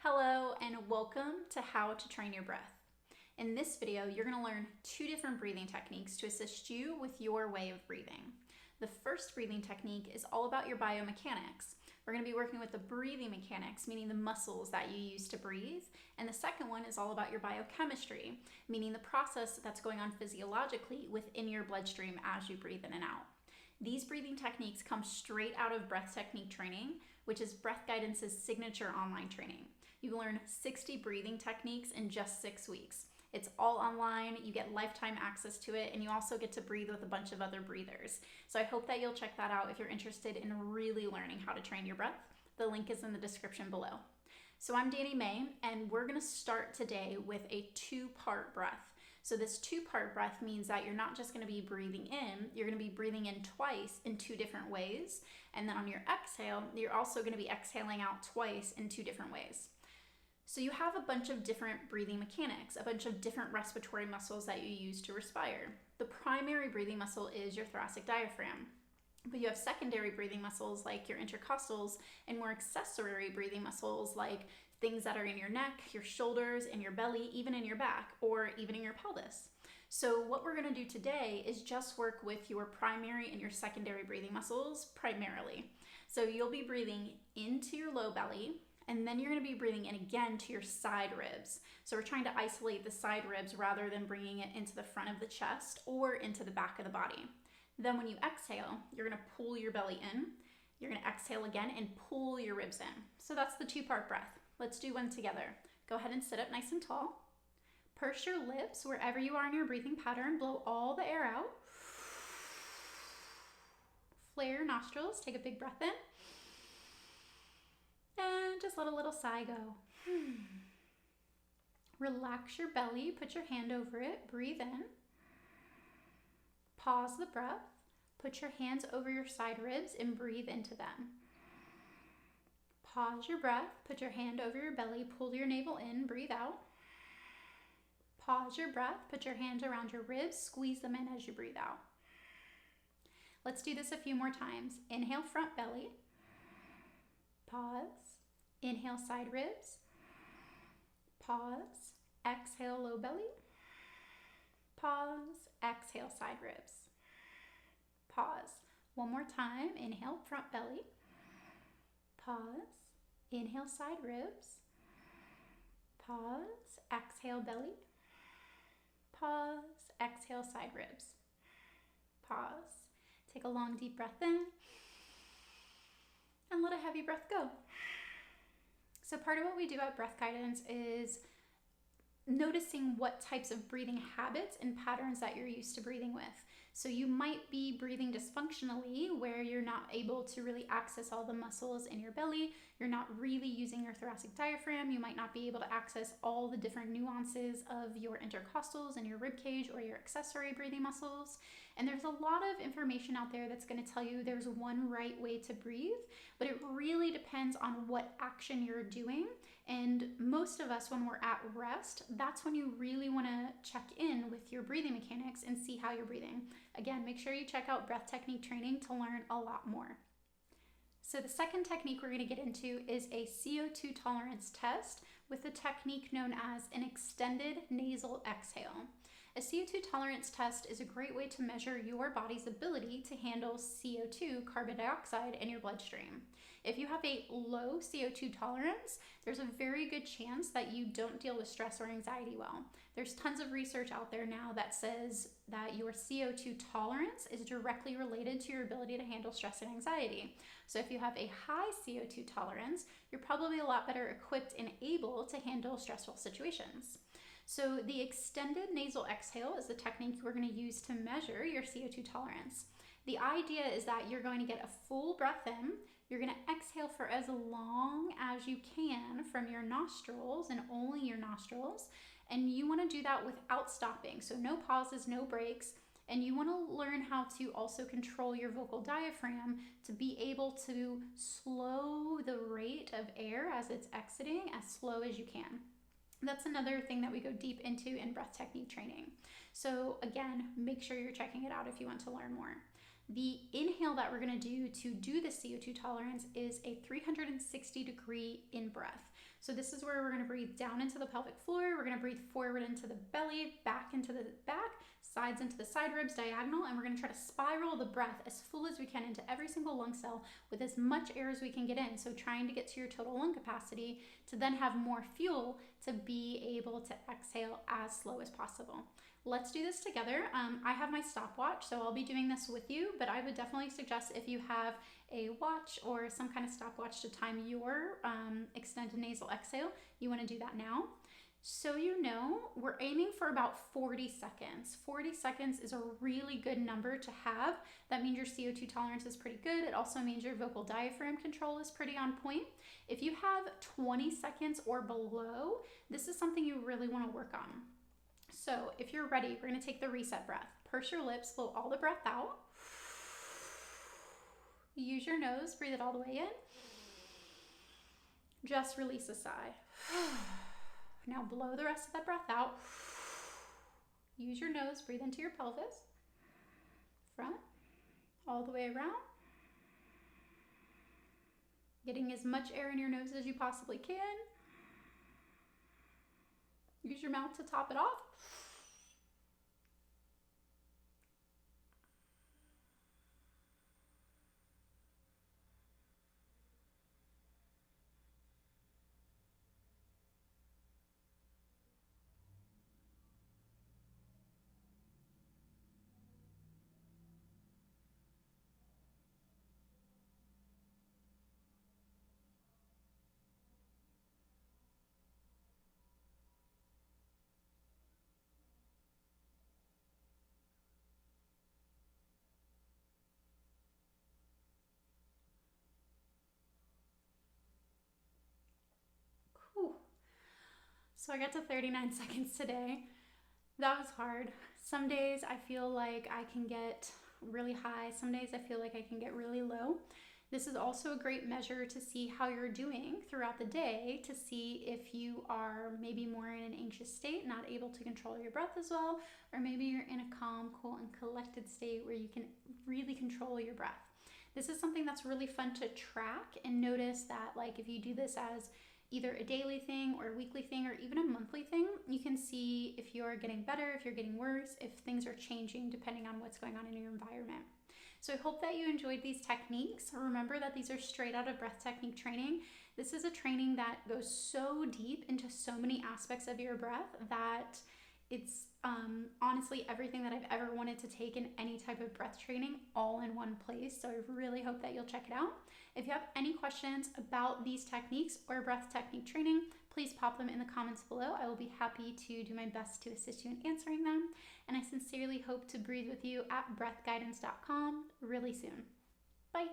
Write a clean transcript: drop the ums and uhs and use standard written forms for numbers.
Hello and welcome to How to Train Your Breath. In this video, you're going to learn two different breathing techniques to assist you with your way of breathing. The first breathing technique is all about your biomechanics. We're going to be working with the breathing mechanics, meaning the muscles that you use to breathe. And the second one is all about your biochemistry, meaning the process that's going on physiologically within your bloodstream as you breathe in and out. These breathing techniques come straight out of breath technique training, which is Breath Guidance's signature online training. You learn 60 breathing techniques in just 6 weeks. It's all online, you get lifetime access to it, and you also get to breathe with a bunch of other breathers. So I hope that you'll check that out if you're interested in really learning how to train your breath. The link is in the description below. So I'm Danny May, and we're gonna start today with a two-part breath. So this two-part breath means that you're not just gonna be breathing in, you're gonna be breathing in twice in two different ways. And then on your exhale, you're also gonna be exhaling out twice in two different ways. So you have a bunch of different breathing mechanics, a bunch of different respiratory muscles that you use to respire. The primary breathing muscle is your thoracic diaphragm, but you have secondary breathing muscles like your intercostals and more accessory breathing muscles like things that are in your neck, your shoulders, in your belly, even in your back, or even in your pelvis. So what we're gonna do today is just work with your primary and your secondary breathing muscles primarily. So you'll be breathing into your low belly, and then you're gonna be breathing in again to your side ribs. So we're trying to isolate the side ribs rather than bringing it into the front of the chest or into the back of the body. Then when you exhale, you're gonna pull your belly in, you're gonna exhale again and pull your ribs in. So that's the two-part breath. Let's do one together. Go ahead and sit up nice and tall. Purse your lips wherever you are in your breathing pattern, blow all the air out. Flare your nostrils, take a big breath in. And just let a little sigh go. Relax your belly, put your hand over it, breathe in. Pause the breath, put your hands over your side ribs and breathe into them. Pause your breath, put your hand over your belly, pull your navel in, breathe out. Pause your breath, put your hands around your ribs, squeeze them in as you breathe out. Let's do this a few more times. Inhale, front belly. Pause. Inhale, side ribs. Pause. Exhale, low belly. Pause. Exhale, side ribs. Pause. One more time. Inhale, front belly. Pause. Inhale, side ribs. Pause. Exhale, belly. Pause. Exhale, side ribs. Pause. Take a long, deep breath in. And let a heavy breath go. So part of what we do at Breath Guidance is noticing what types of breathing habits and patterns that you're used to breathing with. So you might be breathing dysfunctionally where you're not able to really access all the muscles in your belly. You're not really using your thoracic diaphragm. You might not be able to access all the different nuances of your intercostals and your rib cage or your accessory breathing muscles. And there's a lot of information out there that's going to tell you there's one right way to breathe, but it really depends on what action you're doing. And most of us, when we're at rest, that's when you really want to check in with your breathing mechanics and see how you're breathing. Again, make sure you check out breath technique training to learn a lot more. So the second technique we're going to get into is a CO2 tolerance test with the technique known as an extended nasal exhale. A CO2 tolerance test is a great way to measure your body's ability to handle CO2, carbon dioxide, in your bloodstream. If you have a low CO2 tolerance, there's a very good chance that you don't deal with stress or anxiety well. There's tons of research out there now that says that your CO2 tolerance is directly related to your ability to handle stress and anxiety. So if you have a high CO2 tolerance, you're probably a lot better equipped and able to handle stressful situations. So the extended nasal exhale is the technique we're going to use to measure your CO2 tolerance. The idea is that you're going to get a full breath in, you're going to exhale for as long as you can from your nostrils and only your nostrils, and you want to do that without stopping. So no pauses, no breaks, and you want to learn how to also control your vocal diaphragm to be able to slow the rate of air as it's exiting as slow as you can. That's another thing that we go deep into in breath technique training. So again, make sure you're checking it out if you want to learn more. The inhale that we're going to do the CO2 tolerance is a 360-degree in-breath. So this is where we're going to breathe down into the pelvic floor. We're going to breathe forward into the belly, back into the back, sides into the side ribs, diagonal, and we're going to try to spiral the breath as full as we can into every single lung cell with as much air as we can get in. So trying to get to your total lung capacity to then have more fuel to be able to exhale as slow as possible. Let's do this together. I have my stopwatch, so I'll be doing this with you, but I would definitely suggest if you have a watch or some kind of stopwatch to time your extended nasal exhale, you want to do that now. So you know, we're aiming for about 40 seconds. 40 seconds is a really good number to have. That means your CO2 tolerance is pretty good. It also means your vocal diaphragm control is pretty on point. If you have 20 seconds or below, this is something you really want to work on. So if you're ready, we're going to take the reset breath. Purse your lips, blow all the breath out. Use your nose, breathe it all the way in. Just release a sigh. Now blow the rest of that breath out. Use your nose, breathe into your pelvis. Front, all the way around. Getting as much air in your nose as you possibly can. Use your mouth to top it off. Whew. So I got to 39 seconds today. That was hard. Some days I feel like I can get really high. Some days I feel like I can get really low. This is also a great measure to see how you're doing throughout the day, to see if you are maybe more in an anxious state, not able to control your breath as well, or maybe you're in a calm, cool, and collected state where you can really control your breath. This is something that's really fun to track and notice that, like, if you do this as either a daily thing or a weekly thing or even a monthly thing, you can see if you're getting better, if you're getting worse, if things are changing depending on what's going on in your environment. So I hope that you enjoyed these techniques. Remember that these are straight out of breath technique training. This is a training that goes so deep into so many aspects of your breath that it's honestly everything that I've ever wanted to take in any type of breath training all in one place. So I really hope that you'll check it out. If you have any questions about these techniques or breath technique training, please pop them in the comments below. I will be happy to do my best to assist you in answering them. And I sincerely hope to breathe with you at breathguidance.com really soon. Bye.